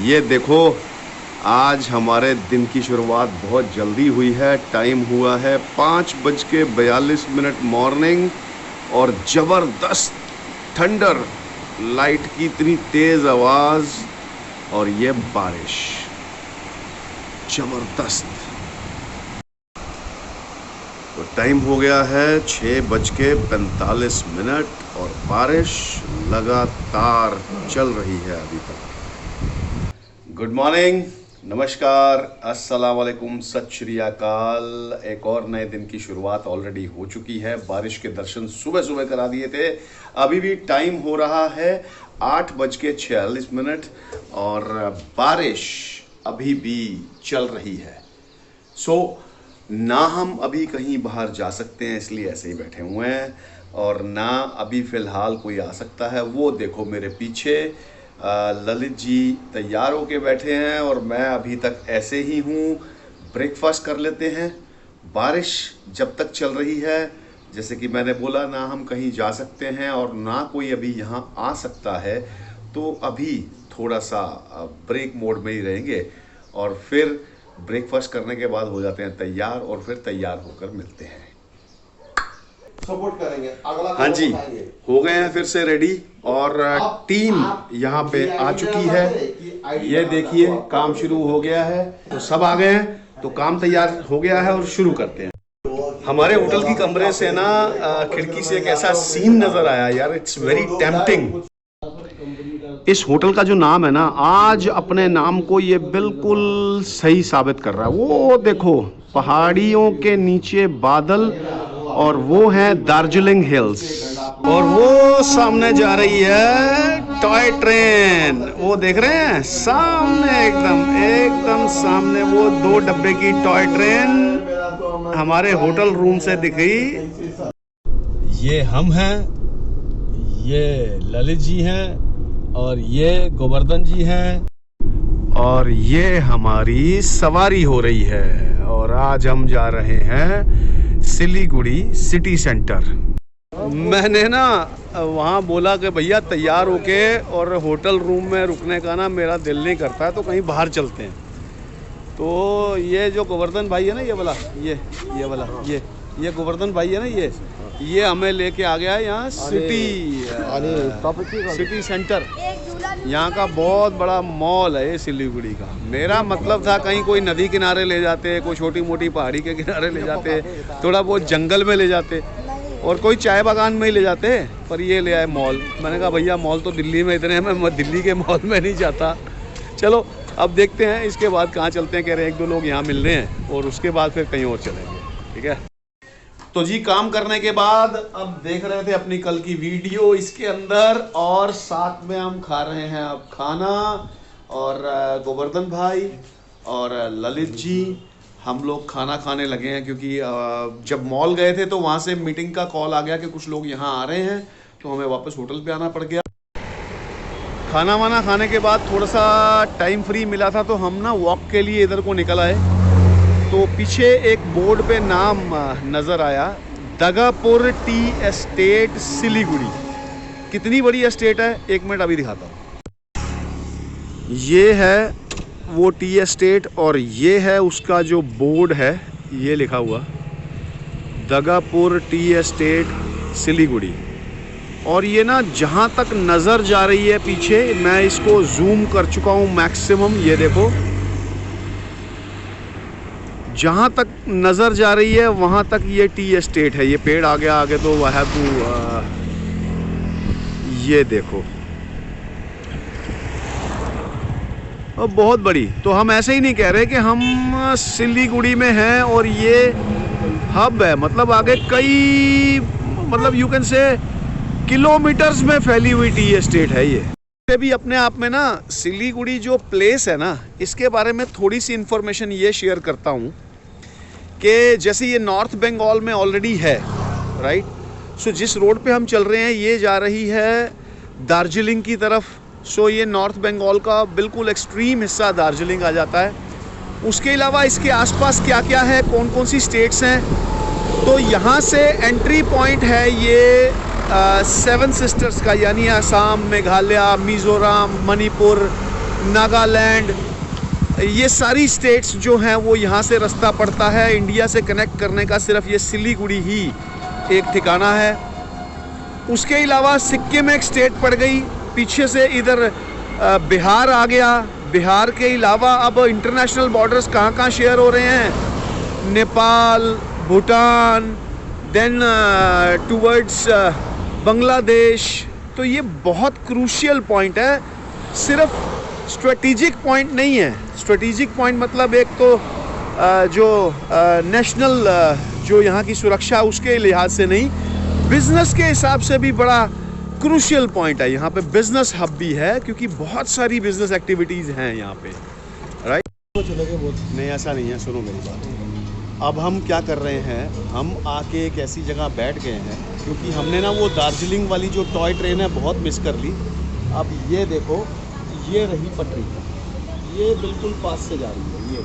ये देखो, आज हमारे दिन की शुरुआत बहुत जल्दी हुई है। टाइम हुआ है 5:42 मॉर्निंग और ज़बरदस्त थंडर, लाइट की इतनी तेज़ आवाज़ और ये बारिश ज़बरदस्त। तो टाइम हो गया है 6:45 और बारिश लगातार चल रही है अभी तक। गुड मॉर्निंग, नमस्कार, अस्सलाम वालेकुम, सत श्री अकाल। एक और नए दिन की शुरुआत ऑलरेडी हो चुकी है। बारिश के दर्शन सुबह सुबह करा दिए थे। अभी भी टाइम हो रहा है 8:46 और बारिश अभी भी चल रही है। ना हम अभी कहीं बाहर जा सकते हैं, इसलिए ऐसे ही बैठे हुए हैं, और ना अभी फ़िलहाल कोई आ सकता है। वो देखो मेरे पीछे ललित जी तैयार होके बैठे हैं और मैं अभी तक ऐसे ही हूँ। ब्रेकफास्ट कर लेते हैं। बारिश जब तक चल रही है, जैसे कि मैंने बोला, ना हम कहीं जा सकते हैं और ना कोई अभी यहाँ आ सकता है, तो अभी थोड़ा सा ब्रेक मोड में ही रहेंगे और फिर ब्रेकफास्ट करने के बाद हो जाते हैं तैयार और फिर तैयार होकर मिलते हैं। सपोर्ट करेंगे अगला। हाँ जी, हो गए हैं फिर से रेडी और टीम यहाँ पे आ चुकी है। ये देखिए, काम शुरू हो गया है। तो सब आ गए हैं, तो काम तैयार हो गया है और शुरू करते हैं। हमारे होटल की कमरे से ना खिड़की से एक ऐसा सीन नजर आया यार, इट्स वेरी टेम्पटिंग। इस होटल का जो नाम है ना, आज अपने नाम को ये बिल्कुल सही साबित कर रहा है। वो देखो, पहाड़ियों के नीचे बादल और वो है दार्जिलिंग हिल्स, और वो सामने जा रही है टॉय ट्रेन। वो देख रहे हैं सामने, एकदम सामने वो 2 डब्बे की टॉय ट्रेन हमारे होटल रूम से दिख गई। ये हम हैं, ये ललित जी हैं और ये गोवर्धन जी हैं, और ये हमारी सवारी हो रही है। और आज हम जा रहे हैं सिलीगुड़ी सिटी सेंटर। मैंने ना वहाँ बोला कि भैया तैयार होके और होटल रूम में रुकने का ना मेरा दिल नहीं करता है, तो कहीं बाहर चलते हैं। तो ये जो गोवर्धन भाई है ना, ये वाला, ये वाला, ये गोवर्धन भाई है ना, ये हमें लेके आ गया है यहाँ सिटी सेंटर। यहाँ का बहुत बड़ा मॉल है ये सिलीगुड़ी का। मेरा मतलब था कहीं कोई नदी किनारे ले जाते, कोई छोटी मोटी पहाड़ी के किनारे ले जाते, थोड़ा बहुत जंगल में ले जाते और कोई चाय बागान में ही ले जाते, पर ये ले आए मॉल। मैंने कहा भैया मॉल तो दिल्ली में इतने हैं, मैं दिल्ली के मॉल में नहीं जाता। चलो अब देखते हैं इसके बाद कहाँ चलते हैं। कह रहे हैं 1-2 लोग यहाँ मिल रहे हैं और उसके बाद फिर कहीं और चलेंगे। ठीक है, तो जी काम करने के बाद अब देख रहे थे अपनी कल की वीडियो इसके अंदर, और साथ में हम खा रहे हैं अब खाना। और गोवर्धन भाई और ललित जी, हम लोग खाना खाने लगे हैं, क्योंकि जब मॉल गए थे तो वहाँ से मीटिंग का कॉल आ गया कि कुछ लोग यहाँ आ रहे हैं, तो हमें वापस होटल पे आना पड़ गया। खाना वाना खाने के बाद थोड़ा सा टाइम फ्री मिला था, तो हम ना वॉक के लिए इधर को निकल आए। तो पीछे एक बोर्ड पे नाम नज़र आया, दगापुर टी एस्टेट सिलीगुड़ी। कितनी बड़ी एस्टेट है, 1 मिनट अभी दिखाता हूँ। ये है वो टी एस्टेट और ये है उसका जो बोर्ड है, ये लिखा हुआ दगापुर टी एस्टेट सिलीगुड़ी। और ये ना जहाँ तक नज़र जा रही है पीछे, मैं इसको जूम कर चुका हूँ मैक्सिमम। ये देखो, जहाँ तक नज़र जा रही है वहाँ तक ये टी एस्टेट है। ये पेड़ आगे तो वह है ये देखो, और बहुत बड़ी। तो हम ऐसे ही नहीं कह रहे कि हम सिलीगुड़ी में हैं और ये हब है, मतलब आगे कई, मतलब यू कैन से किलोमीटर्स में फैली हुई टी एस्टेट है ये भी अपने आप में ना। सिलीगुड़ी जो प्लेस है ना, इसके बारे में थोड़ी सी इन्फॉर्मेशन ये शेयर करता हूँ कि जैसे ये नॉर्थ बंगाल में ऑलरेडी है, राइट। सो जिस रोड पे हम चल रहे हैं ये जा रही है दार्जिलिंग की तरफ। सो ये नॉर्थ बंगाल का बिल्कुल एक्सट्रीम हिस्सा दार्जिलिंग आ जाता है। उसके अलावा इसके आसपास क्या क्या है, कौन कौन सी स्टेट्स हैं, तो यहाँ से एंट्री पॉइंट है ये 7 सिस्टर्स का, यानी असम, मेघालय, मिज़ोरम, मणिपुर, नागालैंड, ये सारी स्टेट्स जो हैं वो यहाँ से रास्ता पड़ता है। इंडिया से कनेक्ट करने का सिर्फ ये सिलीगुड़ी ही एक ठिकाना है। उसके अलावा सिक्किम एक स्टेट पड़ गई, पीछे से इधर बिहार आ गया। बिहार के अलावा अब इंटरनेशनल बॉर्डर्स कहाँ शेयर हो रहे हैं, नेपाल, भूटान, देन टूवर्ड्स बांग्लादेश। तो ये बहुत क्रूशियल पॉइंट है, सिर्फ स्ट्रेटेजिक पॉइंट नहीं है। स्ट्रेटेजिक पॉइंट मतलब एक तो जो नेशनल जो यहाँ की सुरक्षा उसके लिहाज से नहीं, बिजनेस के हिसाब से भी बड़ा क्रूशियल पॉइंट है। यहाँ पे बिजनेस हब भी है, क्योंकि बहुत सारी बिजनेस एक्टिविटीज़ हैं यहाँ पे, राइट। नहीं, ऐसा नहीं है, सुनो मेरी बात। अब हम क्या कर रहे हैं, हम आके एक ऐसी जगह बैठ गए हैं, क्योंकि हमने ना वो दार्जिलिंग वाली जो टॉय ट्रेन है बहुत मिस कर ली। अब ये देखो, ये रही पटरी, ये बिल्कुल पास से जा रही है, ये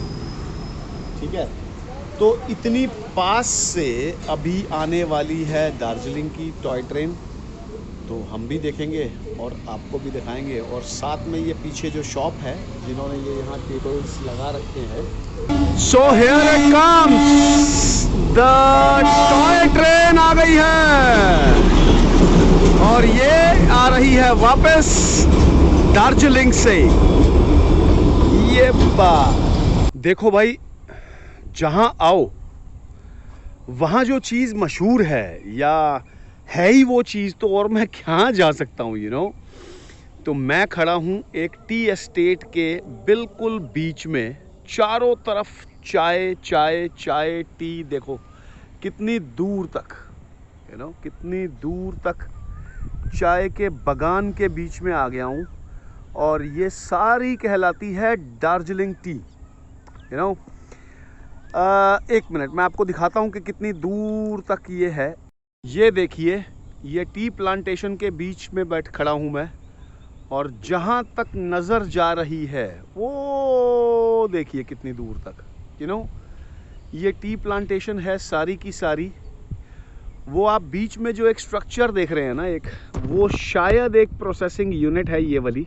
ठीक है। तो इतनी पास से अभी आने वाली है दार्जिलिंग की टॉय ट्रेन, तो हम भी देखेंगे और आपको भी दिखाएंगे। और साथ में ये पीछे जो शॉप है जिन्होंने ये यहाँ टेबल्स लगा रखे हैं। So here it comes, the toy train आ गई है और ये आ रही है वापस दार्जिलिंग से। ये बात देखो भाई, जहाँ आओ वहाँ जो चीज़ मशहूर है या है ही वो चीज़, तो और मैं क्या जा सकता हूँ, यू नो। तो मैं खड़ा हूँ एक टी एस्टेट के बिल्कुल बीच में, चारों तरफ चाय चाय चाय, टी। देखो कितनी दूर तक, यू नो, कितनी दूर तक चाय के बागान के बीच में आ गया हूँ। और ये सारी कहलाती है दार्जिलिंग टी, यू नो। एक मिनट, मैं आपको दिखाता हूँ कि कितनी दूर तक ये है। ये देखिए, ये टी प्लांटेशन के बीच में बैठ खड़ा हूँ मैं, और जहाँ तक नज़र जा रही है वो देखिए कितनी दूर तक, यू नो। ये टी प्लांटेशन है सारी की सारी। वो आप बीच में जो एक स्ट्रक्चर देख रहे हैं ना, एक, वो शायद एक प्रोसेसिंग यूनिट है, ये वाली।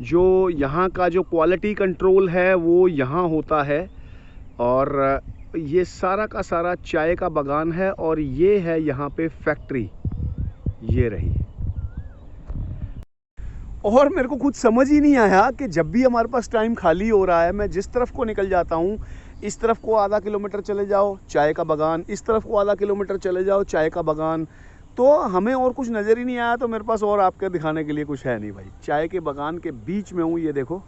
जो यहाँ का जो क्वालिटी कंट्रोल है वो यहाँ होता है। और ये सारा का सारा चाय का बागान है, और ये है यहाँ पे फैक्ट्री, ये रही। और मेरे को कुछ समझ ही नहीं आया कि जब भी हमारे पास टाइम खाली हो रहा है, मैं जिस तरफ को निकल जाता हूँ, इस तरफ को आधा किलोमीटर चले जाओ चाय का बागान, इस तरफ को आधा किलोमीटर चले जाओ चाय का बागान। तो हमें और कुछ नज़र ही नहीं आया। तो मेरे पास और आपके दिखाने के लिए कुछ है नहीं भाई। चाय के बागान के बीच में हूँ, ये देखो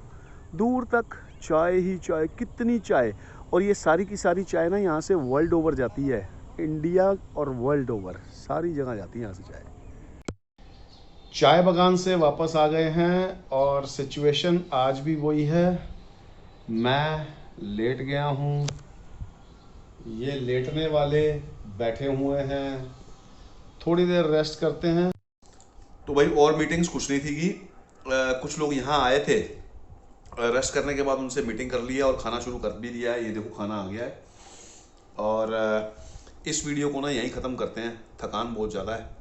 दूर तक चाय ही चाय, कितनी चाय। और ये सारी की सारी चाय ना यहाँ से वर्ल्ड ओवर जाती है, इंडिया और वर्ल्ड ओवर सारी जगह जाती है यहाँ से चाय। चाय बागान से वापस आ गए हैं और सिचुएशन आज भी वही है। मैं लेट गया हूँ, ये लेटने वाले बैठे हुए हैं, थोड़ी देर रेस्ट करते हैं। तो भाई और मीटिंग्स कुछ नहीं थी कि कुछ लोग यहाँ आए थे, रेस्ट करने के बाद उनसे मीटिंग कर लिया और खाना शुरू कर भी दिया है। ये देखो खाना आ गया है। और इस वीडियो को ना यहीं ख़त्म करते हैं, थकान बहुत ज़्यादा है।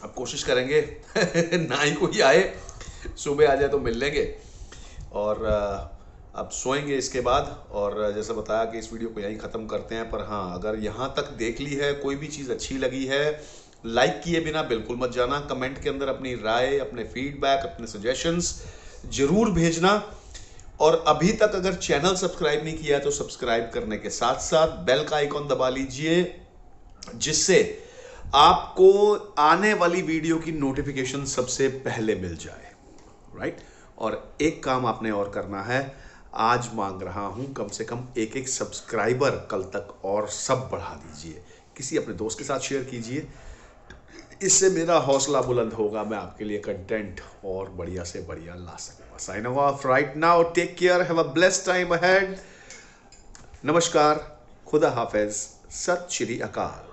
अब कोशिश करेंगे ना ही कोई आए, सुबह आ जाए तो मिल लेंगे। और अब सोएंगे इसके बाद। और जैसा बताया कि इस वीडियो को यहीं ख़त्म करते हैं। पर हाँ, अगर यहाँ तक देख ली है, कोई भी चीज़ अच्छी लगी है, लाइक किए बिना बिल्कुल मत जाना। कमेंट के अंदर अपनी राय, अपने फीडबैक, अपने सजेशंस ज़रूर भेजना। और अभी तक अगर चैनल सब्सक्राइब नहीं किया है तो सब्सक्राइब करने के साथ साथ बेल का आइकॉन दबा लीजिए, जिससे आपको आने वाली वीडियो की नोटिफिकेशन सबसे पहले मिल जाए, राइट। और एक काम आपने और करना है, आज मांग रहा हूं कम से कम एक सब्सक्राइबर कल तक, और सब बढ़ा दीजिए, किसी अपने दोस्त के साथ शेयर कीजिए। इससे मेरा हौसला बुलंद होगा, मैं आपके लिए कंटेंट और बढ़िया से बढ़िया ला सकूंगा। Sign off right now, take care, have a blessed time ahead. नमस्कार, खुदा हाफिज, सत श्री अकाल।